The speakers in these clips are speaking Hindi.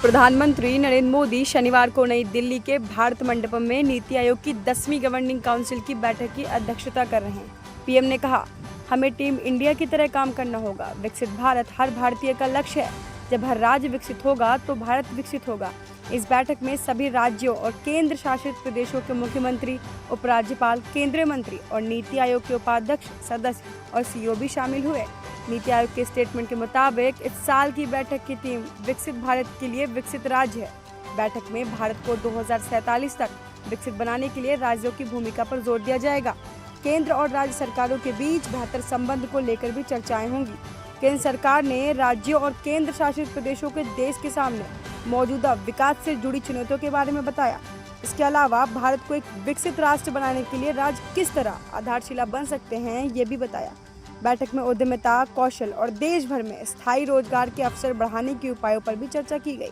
प्रधानमंत्री नरेंद्र मोदी शनिवार को नई दिल्ली के भारत मंडपम में नीति आयोग की 10वीं गवर्निंग काउंसिल की बैठक की अध्यक्षता कर रहे हैं। पीएम ने कहा, हमें टीम इंडिया की तरह काम करना होगा। विकसित भारत हर भारतीय का लक्ष्य है। जब हर राज्य विकसित होगा तो भारत विकसित होगा। इस बैठक में सभी राज्यों और केंद्र शासित प्रदेशों के मुख्यमंत्री, उपराज्यपाल, केंद्रीय मंत्री और नीति आयोग के उपाध्यक्ष, सदस्य और सीईओ भी शामिल हुए। नीति आयोग के स्टेटमेंट के मुताबिक इस साल की बैठक की थीम विकसित भारत के लिए विकसित राज्य है। बैठक में भारत को 2047 तक विकसित बनाने के लिए राज्यों की भूमिका पर जोर दिया जाएगा। केंद्र और राज्य सरकारों के बीच बेहतर संबंध को लेकर भी चर्चाएं होंगी। केंद्र सरकार ने राज्यों और केंद्र शासित प्रदेशों के देश के सामने मौजूदा विकास से जुड़ी चुनौतियों के बारे में बताया। इसके अलावा भारत को एक विकसित राष्ट्र बनाने के लिए राज्य किस तरह आधारशिला बन सकते हैं, ये भी बताया। बैठक में उद्यमिता, कौशल और देश भर में स्थायी रोजगार के अवसर बढ़ाने के उपायों पर भी चर्चा की गई।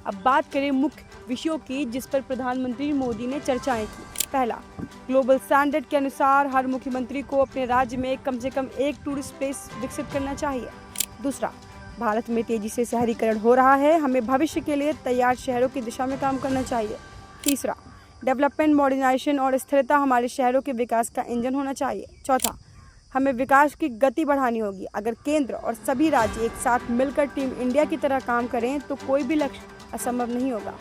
अब बात करें मुख्य विषयों की जिस पर प्रधानमंत्री मोदी ने चर्चाएं की। पहला, ग्लोबल स्टैंडर्ड के अनुसार हर मुख्यमंत्री को अपने राज्य में कम से कम एक टूरिस्ट प्लेस विकसित करना चाहिए। दूसरा, भारत में तेजी से शहरीकरण हो रहा है, हमें भविष्य के लिए तैयार शहरों की दिशा में काम करना चाहिए। तीसरा, डेवलपमेंट, मॉडर्नाइजेशन और स्थिरता हमारे शहरों के विकास का इंजन होना चाहिए। चौथा, हमें विकास की गति बढ़ानी होगी। अगर केंद्र और सभी राज्य एक साथ मिलकर टीम इंडिया की तरह काम करें तो कोई भी लक्ष्य असंभव नहीं होगा।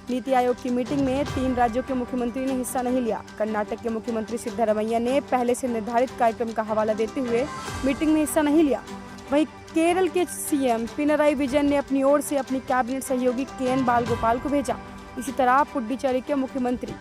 नीति आयोग की मीटिंग में 3 राज्यों के मुख्यमंत्री ने हिस्सा नहीं लिया। कर्नाटक के मुख्यमंत्री सिद्धरमैया ने पहले से निर्धारित कार्यक्रम का हवाला देते हुए मीटिंग में हिस्सा नहीं लिया। वहीं केरल के सीएम पिनराई विजयन ने अपनी ओर से अपनी कैबिनेट सहयोगी के.एन. बालगोपाल को भेजा। इसी तरह पुडुचेरी के मुख्यमंत्री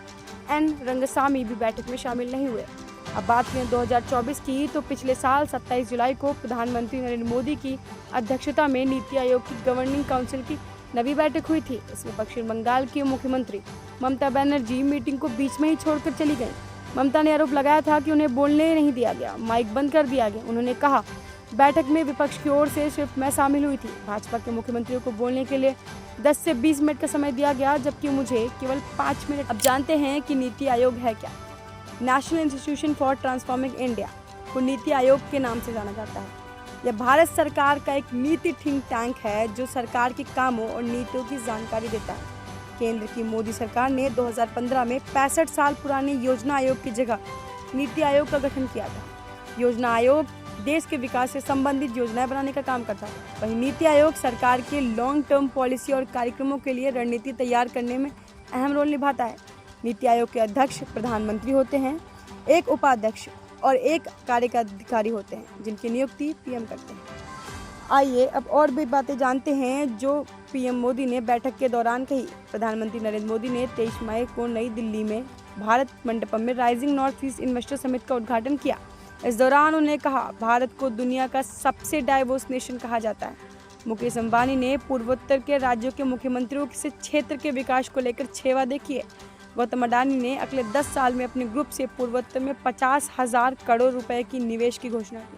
एन. रंगसामी भी बैठक में शामिल नहीं हुए। अब बात करें 2024 की, तो पिछले साल 27 जुलाई को प्रधानमंत्री नरेंद्र मोदी की अध्यक्षता में नीति आयोग की गवर्निंग काउंसिल की नवी बैठक हुई थी। इसमें पश्चिम बंगाल की मुख्यमंत्री ममता बनर्जी मीटिंग को बीच में ही छोड़कर चली गई। ममता ने आरोप लगाया था कि उन्हें बोलने नहीं दिया गया, माइक बंद कर दिया गया। उन्होंने कहा, बैठक में विपक्ष की ओर से सिर्फ मैं शामिल हुई थी। भाजपा के मुख्यमंत्रियों को बोलने के लिए 10 से 20 मिनट का समय दिया गया, जबकि मुझे केवल 5 मिनट। अब जानते हैं कि नीति आयोग है क्या। National institution for transforming India को नीति आयोग के नाम से जाना जाता है। यह भारत सरकार का एक नीति थिंक टैंक है जो सरकार के कामों और नीतियों की जानकारी देता है। केंद्र की मोदी सरकार ने 2015 में 65 साल पुराने योजना आयोग की जगह नीति आयोग का गठन किया था। योजना आयोग देश के विकास से संबंधित योजनाएं बनाने का काम करता है। वहीं नीति आयोग सरकार के लॉन्ग टर्म पॉलिसी और कार्यक्रमों के लिए रणनीति तैयार करने में अहम रोल निभाता है। नीति आयोग के अध्यक्ष प्रधानमंत्री होते हैं, एक उपाध्यक्ष और एक कार्यकारी होते हैं जिनकी नियुक्ति पीएम करते हैं। आइए अब और भी बातें जानते हैं जो पीएम मोदी ने बैठक के दौरान कही। प्रधानमंत्री नरेंद्र मोदी ने 23 मई को नई दिल्ली में भारत मंडपम में rising north east investor summit का उद्घाटन किया। इस दौरान उन्होंने कहा, भारत को दुनिया का सबसे डाइवर्स नेशन कहा जाता है। मुकेश अंबानी ने पूर्वोत्तर के राज्यों के मुख्यमंत्रियों से क्षेत्र के विकास को लेकर 6 वादे किए। गौतम अडानी ने अगले 10 साल में अपने ग्रुप से पूर्वोत्तर में 50,000 करोड़ रुपए की निवेश की घोषणा की।